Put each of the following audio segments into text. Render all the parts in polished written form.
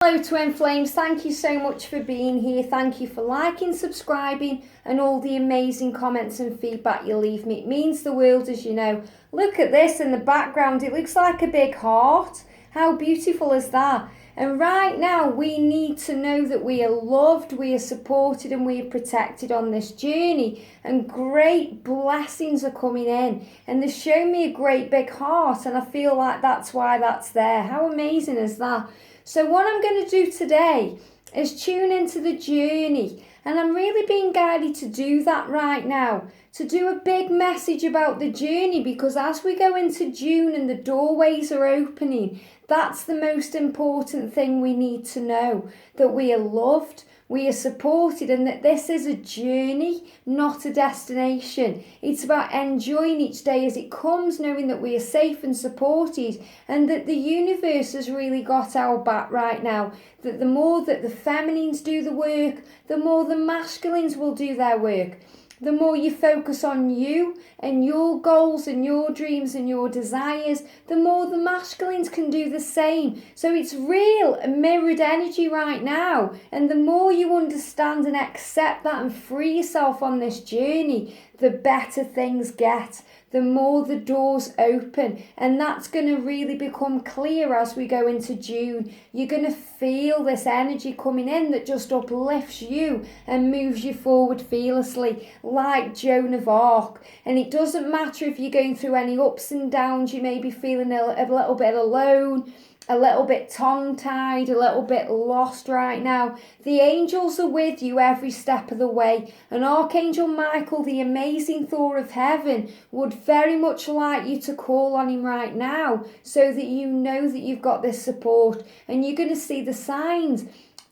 Hello Twin Flames, thank you so much for being here. Thank you for liking, subscribing and all the amazing comments and feedback you leave me. It means the world, as you know. Look at this in the background, it looks like a big heart. How beautiful is that? And right now we need to know that we are loved, we are supported and we are protected on this journey, and great blessings are coming in, and they've shown me a great big heart, and I feel like that's why that's there. How amazing is that? So what I'm going to do today is tune into the journey, and I'm really being guided to do that right now, to do a big message about the journey, because as we go into June and the doorways are opening, that's the most important thing we need to know, that we are loved, we are supported, and that this is a journey, not a destination. It's about enjoying each day as it comes, knowing that we are safe and supported, and that the universe has really got our back right now. That the more that the feminines do the work, the more the masculines will do their work. The more you focus on you and your goals and your dreams and your desires, the more the masculines can do the same. So it's real mirrored energy right now. And the more you understand and accept that and free yourself on this journey, the better things get. The more the doors open, and that's going to really become clear as we go into June. You're going to feel this energy coming in that just uplifts you and moves you forward fearlessly, like Joan of Arc. And it doesn't matter if you're going through any ups and downs, you may be feeling a little bit alone, a little bit tongue-tied, a little bit lost right now. The angels are with you every step of the way. And Archangel Michael, the amazing Thor of heaven, would very much like you to call on him right now, so that you know that you've got this support. And you're going to see the signs.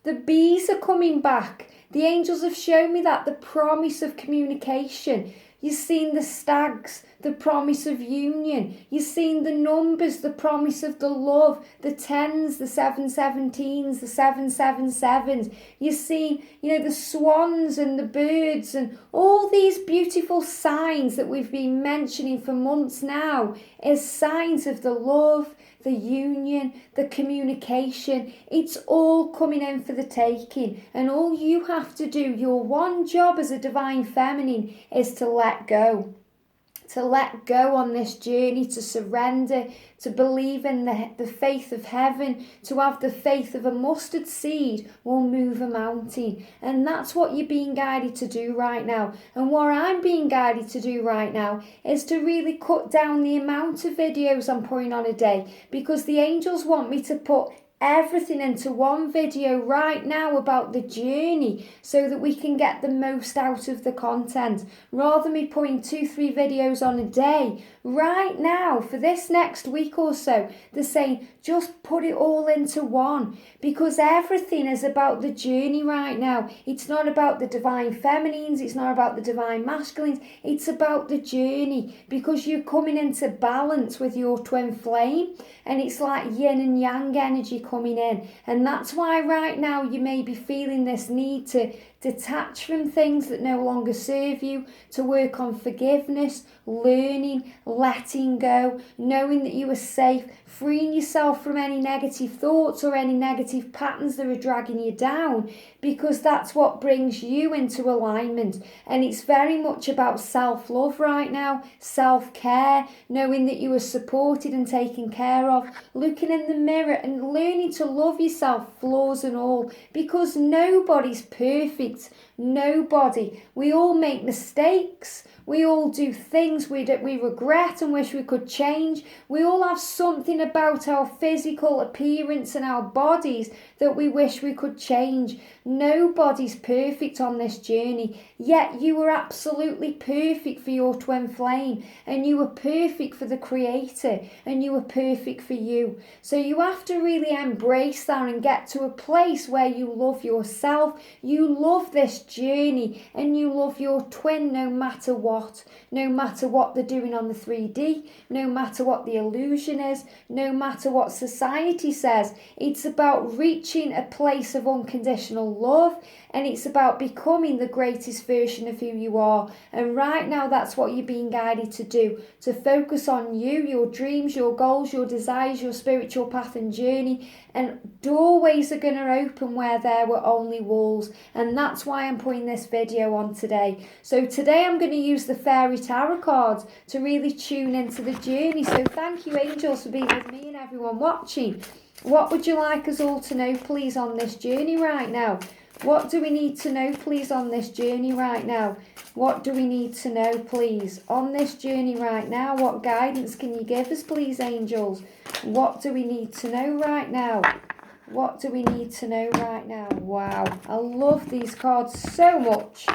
The bees are coming back. The angels have shown me that, the promise of communication. You've seen the stags, the promise of union. You've seen the numbers, the promise of the love, the 10s, the 717s, the 777s. You've seen, the swans and the birds and all these beautiful signs that we've been mentioning for months now as signs of the love, the union, the communication. It's all coming in for the taking. And all you have to do, your one job as a divine feminine, is to let go. To let go on this journey, to surrender, to believe in the faith of heaven, to have the faith of a mustard seed will move a mountain. And that's what you're being guided to do right now. And what I'm being guided to do right now is to really cut down the amount of videos I'm putting on a day, because the angels want me to put everything into one video right now about the journey, so that we can get the most out of the content, rather than me putting 2-3 videos on a day. Right now, for this next week or so, they're saying just put it all into one, because everything is about the journey right now. It's not about the divine feminines, it's not about the divine masculines, it's about the journey, because you're coming into balance with your twin flame, and it's like yin and yang energy coming in. And that's why right now you may be feeling this need to detach from things that no longer serve you, to work on forgiveness, learning, letting go, knowing that you are safe, freeing yourself from any negative thoughts or any negative patterns that are dragging you down, because that's what brings you into alignment. And it's very much about self-love right now, self-care, knowing that you are supported and taken care of, looking in the mirror and learning to love yourself, flaws and all, because nobody's perfect. Nobody. We all make mistakes. We all do things we regret and wish we could change. We all have something about our physical appearance and our bodies that we wish we could change. Nobody's perfect on this journey, yet you are absolutely perfect for your twin flame, and you are perfect for the Creator, and you are perfect for you. So you have to really embrace that and get to a place where you love yourself, you love this journey, and you love your twin no matter what. No matter what they're doing on the 3D, no matter what the illusion is, no matter what society says. It's about reaching a place of unconditional love, and it's about becoming the greatest version of who you are. And right now, that's what you're being guided to do, to focus on you, your dreams, your goals, your desires, your spiritual path and journey, and doorways are going to open where there were only walls. And that's why I'm putting this video on today. So today I'm going to use the fairy tarot cards to really tune into the journey. So thank you, angels, for being with me and everyone watching. What would you like us all to know, please, on this journey right now? What do we need to know, please, on this journey right now? What do we need to know, please, on this journey right now? What guidance can you give us, please, angels? What do we need to know right now? What do we need to know right now? Wow, I love these cards so much.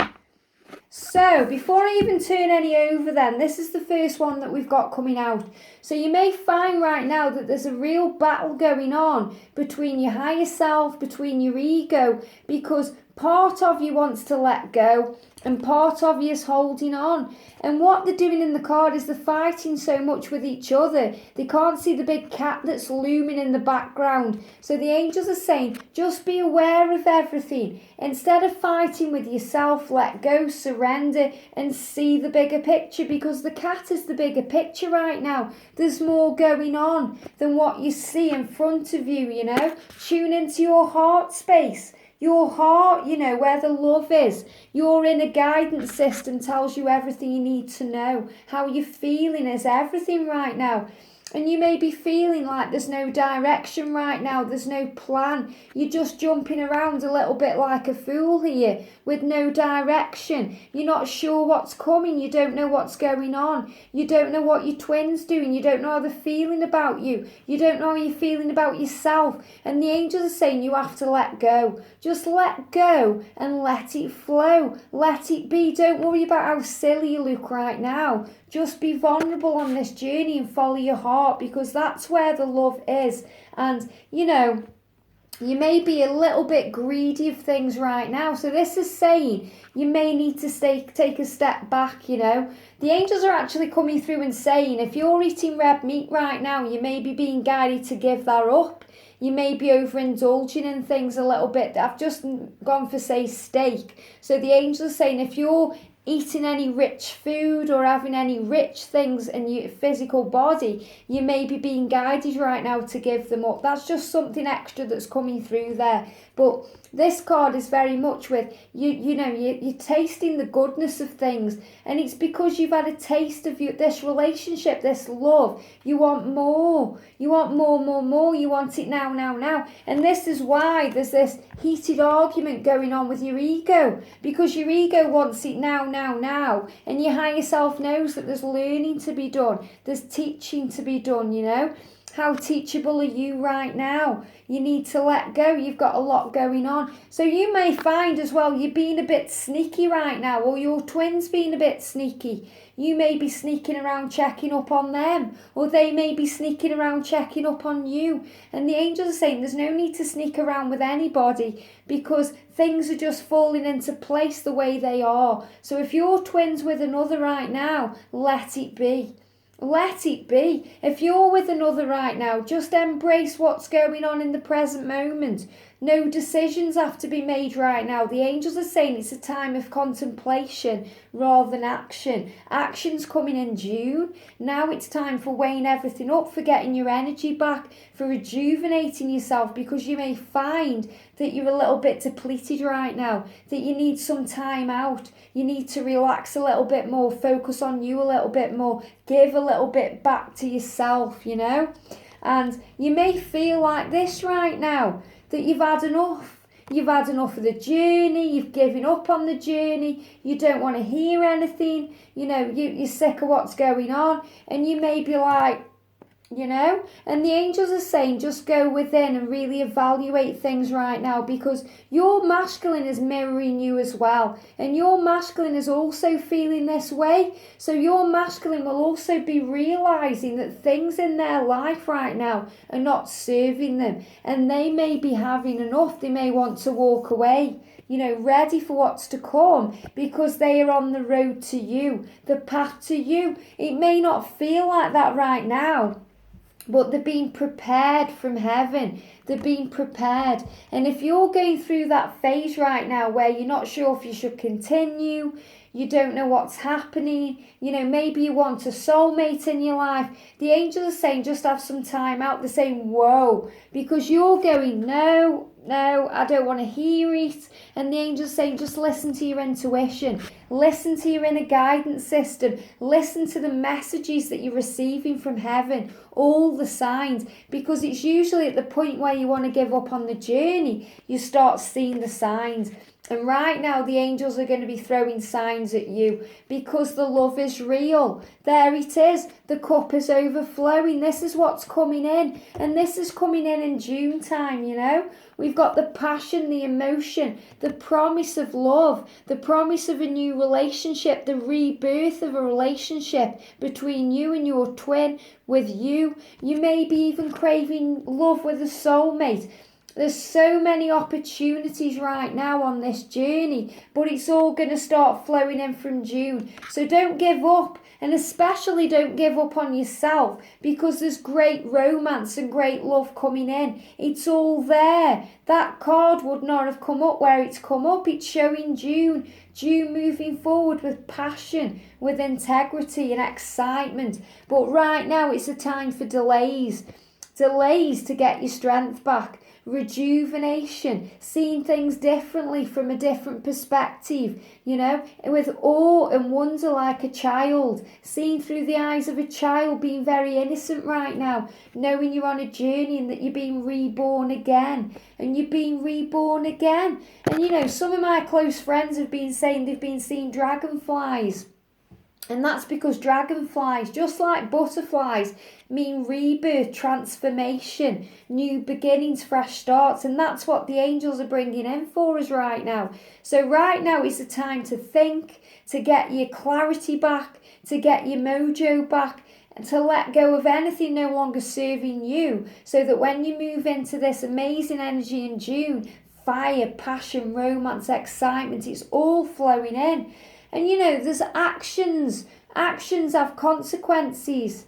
So, before I even turn any over then, this is the first one that we've got coming out. So you may find right now that there's a real battle going on between your higher self, between your ego, because part of you wants to let go and part of you is holding on. And what they're doing in the card is they're fighting so much with each other. They can't see the big cat that's looming in the background. So the angels are saying, just be aware of everything. Instead of fighting with yourself, let go, surrender, and see the bigger picture, because the cat is the bigger picture right now. There's more going on than what you see in front of you, you know. Tune into your heart space. Your heart, you know, where the love is. Your inner guidance system tells you everything you need to know. How you're feeling is everything right now. And you may be feeling like there's no direction right now. There's no plan. You're just jumping around a little bit like a fool here with no direction. You're not sure what's coming. You don't know what's going on. You don't know what your twin's doing. You don't know how they're feeling about you. You don't know how you're feeling about yourself. And the angels are saying you have to let go. Just let go and let it flow. Let it be. Don't worry about how silly you look right now. Just be vulnerable on this journey and follow your heart, because that's where the love is. And, you know, you may be a little bit greedy of things right now. So this is saying you may need to take a step back, you know. The angels are actually coming through and saying if you're eating red meat right now, you may be being guided to give that up. You may be overindulging in things a little bit. I've just gone for, say, steak. So the angels are saying if you're eating any rich food or having any rich things in your physical body, you may be being guided right now to give them up. That's just something extra that's coming through there. But this card is very much with you're tasting the goodness of things, and it's because you've had a taste of this relationship, this love. You want more. You want more. You want it now. And this is why there's this heated argument going on with your ego, because your ego wants it now, and your higher self knows that there's learning to be done. There's teaching to be done, you know. How teachable are you right now? You need to let go. You've got a lot going on. So you may find as well you're being a bit sneaky right now, or your twin's being a bit sneaky. You may be sneaking around checking up on them, or they may be sneaking around checking up on you. And the angels are saying there's no need to sneak around with anybody, because things are just falling into place the way they are. So if your twin's with another right now, let it be. Let it be. If you're with another right now, just embrace what's going on in the present moment. No decisions have to be made right now. The angels are saying it's a time of contemplation rather than action. Action's coming in June. Now it's time for weighing everything up, for getting your energy back, for rejuvenating yourself, because you may find that you're a little bit depleted right now, that you need some time out. You need to relax a little bit more, focus on you a little bit more, give a little bit back to yourself, you know. And you may feel like this right now, that you've had enough. You've had enough of the journey. You've given up on the journey. You don't want to hear anything. You know, you're sick of what's going on. And you may be like, you know, and the angels are saying just go within and really evaluate things right now, because your masculine is mirroring you as well, and your masculine is also feeling this way. So your masculine will also be realizing that things in their life right now are not serving them, and they may be having enough. They may want to walk away, you know, ready for what's to come, because they are on the road to you, the path to you. It may not feel like that right now, but they're being prepared from heaven. They're being prepared. And if you're going through that phase right now where you're not sure if you should continue, you don't know what's happening, maybe you want a soulmate in your life, the angels are saying just have some time out. They're saying, whoa, because you're going, no, I don't want to hear it. And the angels saying, just listen to your intuition, listen to your inner guidance system, listen to the messages that you're receiving from heaven, all the signs, because it's usually at the point where you want to give up on the journey, you start seeing the signs. And right now, the angels are going to be throwing signs at you because the love is real. There it is. The cup is overflowing. This is what's coming in. And this is coming in June time, We've got the passion, the emotion, the promise of love, the promise of a new relationship, the rebirth of a relationship between you and your twin, with you. You may be even craving love with a soulmate. There's so many opportunities right now on this journey, but it's all going to start flowing in from June. So don't give up, and especially don't give up on yourself, because there's great romance and great love coming in. It's all there. That card would not have come up where it's come up. It's showing June moving forward with passion, with integrity and excitement. But right now it's a time for delays to get your strength back. Rejuvenation, seeing things differently from a different perspective, with awe and wonder like a child, seeing through the eyes of a child, being very innocent right now, knowing you're on a journey and that you're being reborn again, and you're being reborn again. And some of my close friends have been saying they've been seeing dragonflies. And that's because dragonflies, just like butterflies, mean rebirth, transformation, new beginnings, fresh starts. And that's what the angels are bringing in for us right now. So right now is the time to think, to get your clarity back, to get your mojo back, and to let go of anything no longer serving you, so that when you move into this amazing energy in June, fire, passion, romance, excitement, it's all flowing in. And there's actions have consequences,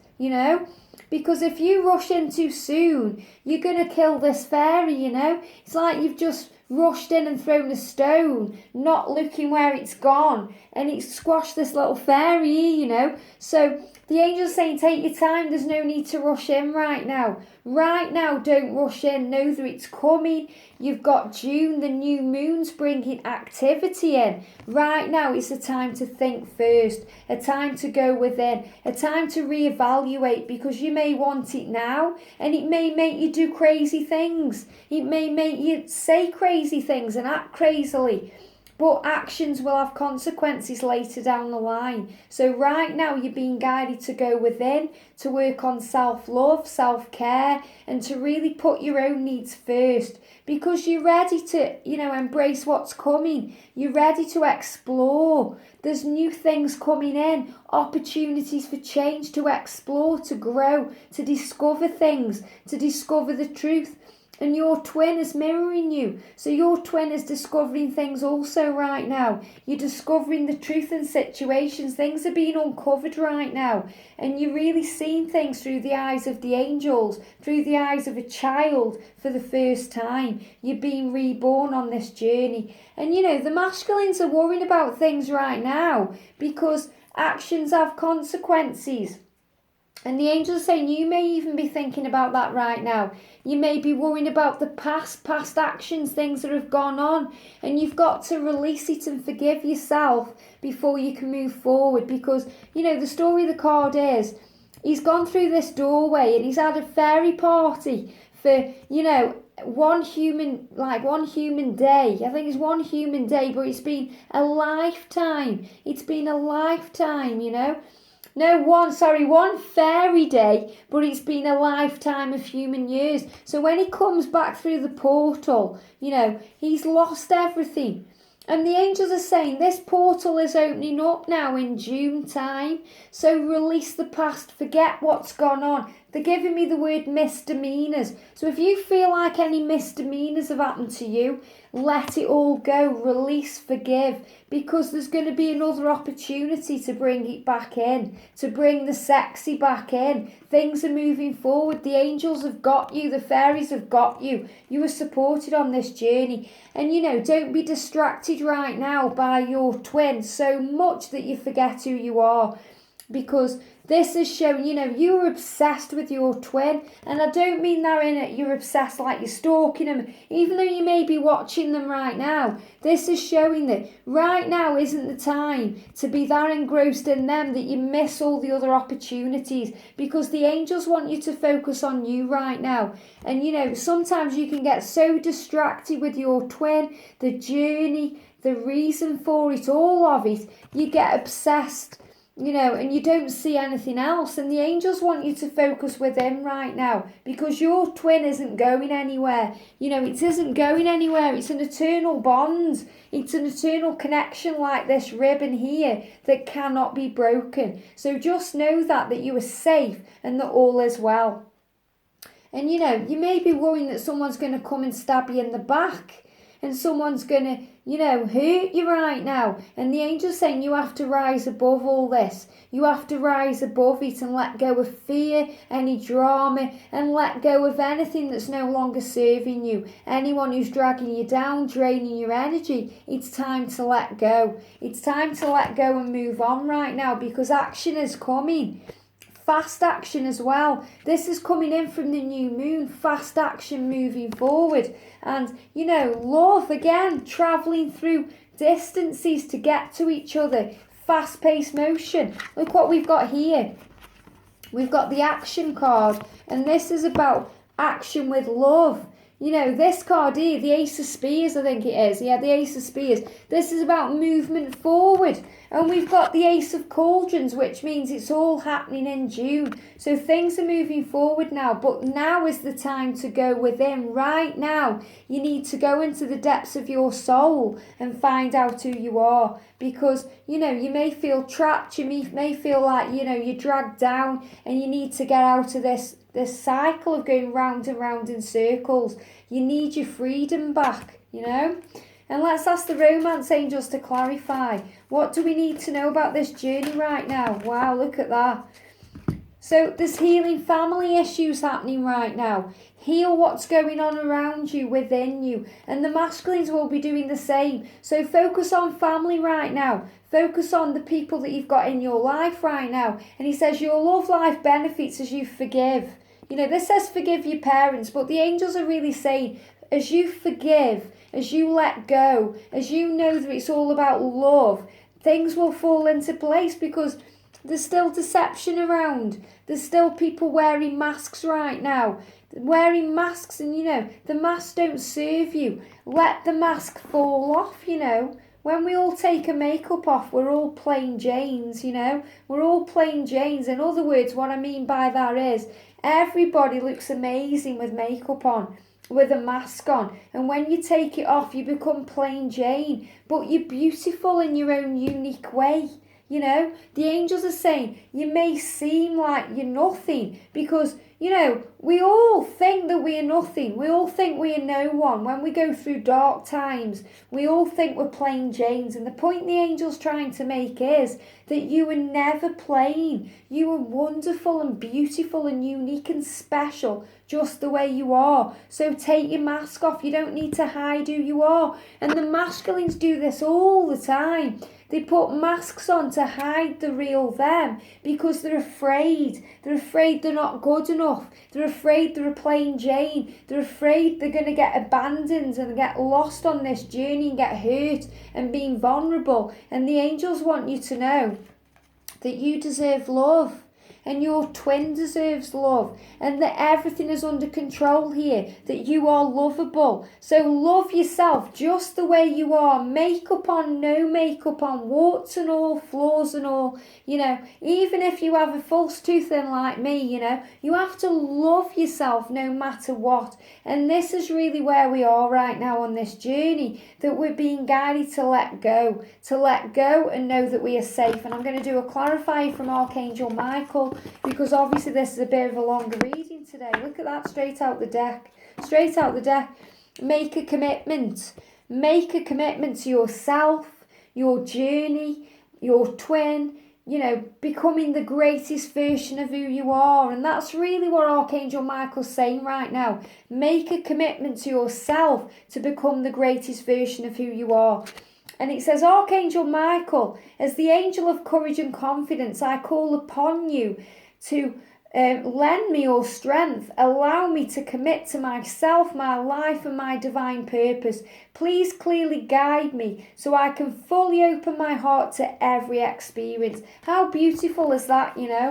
because if you rush in too soon, you're going to kill this fairy, It's like you've just rushed in and thrown a stone, not looking where it's gone, and it's squashed this little fairy, So the angel's saying, take your time. There's no need to rush in right now. Right now, don't rush in. Know that it's coming. You've got June, the new moon's bringing activity in. Right now, it's a time to think first, a time to go within, a time to reevaluate, because you may want it now, and it may make you do crazy things. It may make you say crazy things and act crazily. But actions will have consequences later down the line. So right now you're being guided to go within, to work on self-love, self-care, and to really put your own needs first. Because you're ready to, embrace what's coming. You're ready to explore. There's new things coming in, opportunities for change, to explore, to grow, to discover things, to discover the truth. And your twin is mirroring you. So your twin is discovering things also right now. You're discovering the truth in situations. Things are being uncovered right now. And you're really seeing things through the eyes of the angels, through the eyes of a child for the first time. You're being reborn on this journey. And the masculines are worrying about things right now because actions have consequences. And the angels are saying you may even be thinking about that right now. You may be worrying about the past actions, things that have gone on. And you've got to release it and forgive yourself before you can move forward. Because, the story of the card is, he's gone through this doorway and he's had a fairy party for, one human day. I think it's one human day, but it's been a lifetime. It's been a lifetime, one fairy day, but it's been a lifetime of human years. So when he comes back through the portal, he's lost everything. And the angels are saying this portal is opening up now in June time. So release the past, forget what's gone on. They're giving me the word misdemeanors. So if you feel like any misdemeanors have happened to you, let it all go. Release, forgive, because there's going to be another opportunity to bring it back in, to bring the sexy back in. Things are moving forward. The angels have got you. The fairies have got you. You are supported on this journey. And, don't be distracted right now by your twin so much that you forget who you are. Because this is showing, you're obsessed with your twin. And I don't mean that in it, you're obsessed like you're stalking them. Even though you may be watching them right now, this is showing that right now isn't the time to be that engrossed in them that you miss all the other opportunities. Because the angels want you to focus on you right now. And, sometimes you can get so distracted with your twin, the journey, the reason for it, all of it. You get obsessed. And you don't see anything else. And the angels want you to focus with him right now, because your twin isn't going anywhere. It isn't going anywhere. It's an eternal bond. It's an eternal connection like this ribbon here that cannot be broken. So just know that you are safe and that all is well. And you may be worrying that someone's going to come and stab you in the back. And someone's going to, hurt you right now. And the angel's saying you have to rise above all this. You have to rise above it and let go of fear, any drama, and let go of anything that's no longer serving you. Anyone who's dragging you down, draining your energy, it's time to let go. It's time to let go and move on right now, because action is coming. Fast action as well. This is coming in from the new moon. Fast action moving forward. And, love again, travelling through distances to get to each other. Fast-paced motion. Look what we've got here. We've got the action card. And this is about action with love. This card here, the Ace of Spears, I think it is. Yeah, the Ace of Spears. This is about movement forward. And we've got the Ace of Cauldrons, which means it's all happening in June. So things are moving forward now. But now is the time to go within. Right now, you need to go into the depths of your soul and find out who you are. Because, you may feel trapped. You may feel like, you're dragged down and you need to get out of this cycle of going round and round in circles. You need your freedom back, And let's ask the romance angels to clarify. What do we need to know about this journey right now? Wow, look at that. So there's healing family issues happening right now. Heal what's going on around you, within you. And the masculines will be doing the same. So focus on family right now. Focus on the people that you've got in your life right now. And he says your love life benefits as you forgive. This says forgive your parents, but the angels are really saying as you forgive, as you let go, as you know that it's all about love, things will fall into place, because there's still deception around. There's still people wearing masks right now. Wearing masks, and the masks don't serve you. Let the mask fall off, When we all take a makeup off, we're all plain Janes, We're all plain Janes. In other words, what I mean by that is everybody looks amazing with makeup on, with a mask on. And when you take it off, you become plain Jane. But you're beautiful in your own unique way. The angels are saying you may seem like you're nothing, because we all think that we are nothing. We all think we are no one. When we go through dark times, we all think we're plain Janes. And the point the angel's trying to make is that you are never plain. You are wonderful and beautiful and unique and special, just the way you are. So take your mask off. You don't need to hide who you are. And the masculines do this all the time. They put masks on to hide the real them, because they're afraid. They're afraid they're not good enough. They're afraid they're a plain Jane. They're afraid they're going to get abandoned and get lost on this journey and get hurt and being vulnerable. And the angels want you to know that you deserve love. And your twin deserves love, and that everything is under control here, that you are lovable. So love yourself just the way you are, makeup on, no makeup on, warts and all, flaws and all, even if you have a false tooth in like me, you have to love yourself no matter what. And this is really where we are right now on this journey, that we're being guided to let go and know that we are safe. And I'm going to do a clarifier from Archangel Michael. Michael, because obviously this is a bit of a longer reading today. Look at that, straight out the deck. Straight out the deck. Make a commitment. Make a commitment to yourself, your journey, your twin, you know, becoming the greatest version of who you are. And that's really what Archangel Michael's saying right now. Make a commitment to yourself to become the greatest version of who you are. And it says, Archangel Michael, as the angel of courage and confidence, I call upon you to lend me your strength. Allow me to commit to myself, my life, and my divine purpose. Please clearly guide me so I can fully open my heart to every experience. How beautiful is that, you know?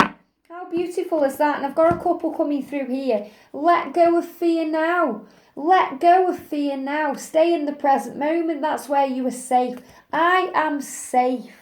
How beautiful is that? And I've got a couple coming through here. Let go of fear now. Let go of fear now. Stay in the present moment. That's where you are safe. I am safe.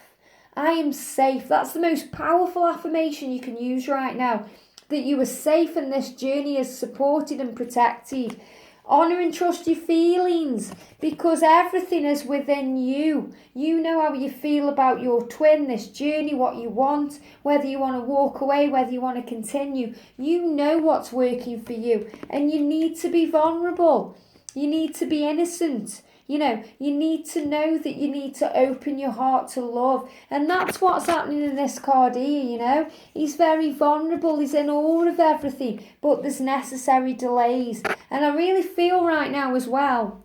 I am safe. That's the most powerful affirmation you can use right now. That you are safe and this journey is supported and protected. Honour and trust your feelings, because everything is within you. You know how you feel about your twin, this journey, what you want, whether you want to walk away, whether you want to continue. You know what's working for you, and you need to be vulnerable. You need to be innocent. You know, you need to know that you need to open your heart to love. And that's what's happening in this card here, you know. He's very vulnerable. He's in awe of everything. But there's necessary delays. And I really feel right now as well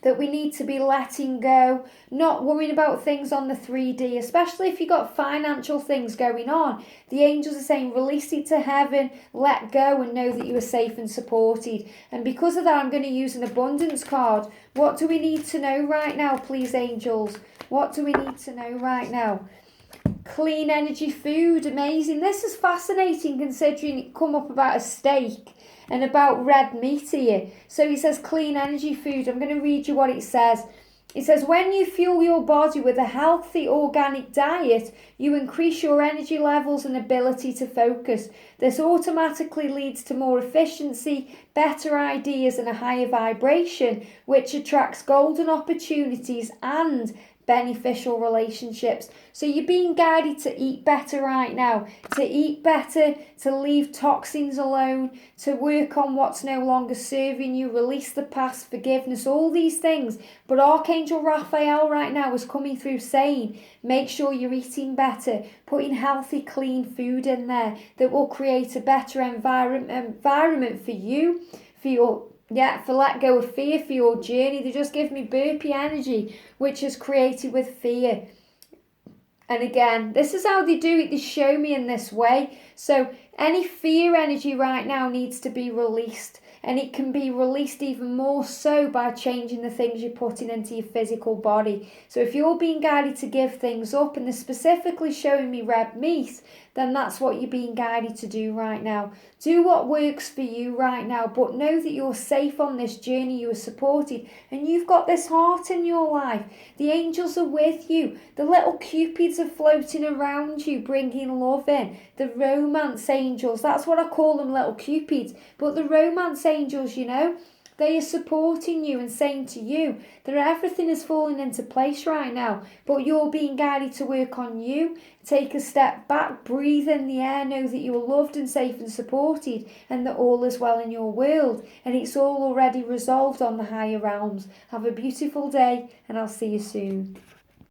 that we need to be letting go, not worrying about things on the 3D, especially if you've got financial things going on. The angels are saying release it to heaven, let go, and know that you are safe and supported. And because of that, I'm going to use an abundance card. What do we need to know right now, please, angels? What do we need to know right now? Clean energy food, amazing. This is fascinating considering it come up about a steak and about red meat here. So he says clean energy food. I'm going to read you what it says. It says, when you fuel your body with a healthy organic diet, you increase your energy levels and ability to focus. This automatically leads to more efficiency, better ideas, and a higher vibration, which attracts golden opportunities and beneficial relationships. So you're being guided to eat better right now, to eat better, to leave toxins alone, to work on what's no longer serving you, release the past, forgiveness, all these things. But Archangel Raphael right now is coming through saying, make sure you're eating better, putting healthy, clean food in there that will create a better environment for you, for your for let go of fear, for your journey. They just give me burpee energy, which is created with fear. And again, this is how they do it. They show me in this way. So any fear energy right now needs to be released. And it can be released even more so by changing the things you're putting into your physical body. So if you're being guided to give things up, and they're specifically showing me red meat, then that's what you're being guided to do right now. Do what works for you right now, but know that you're safe on this journey, you are supported, and you've got this heart in your life. The angels are with you. The little cupids are floating around you, bringing love in. The romance angels, that's what I call them, little cupids. But the romance angels, you know, they are supporting you and saying to you that everything is falling into place right now, but you're being guided to work on you. Take a step back, breathe in the air, know that you are loved and safe and supported, and that all is well in your world, and it's all already resolved on the higher realms. Have a beautiful day, and I'll see you soon.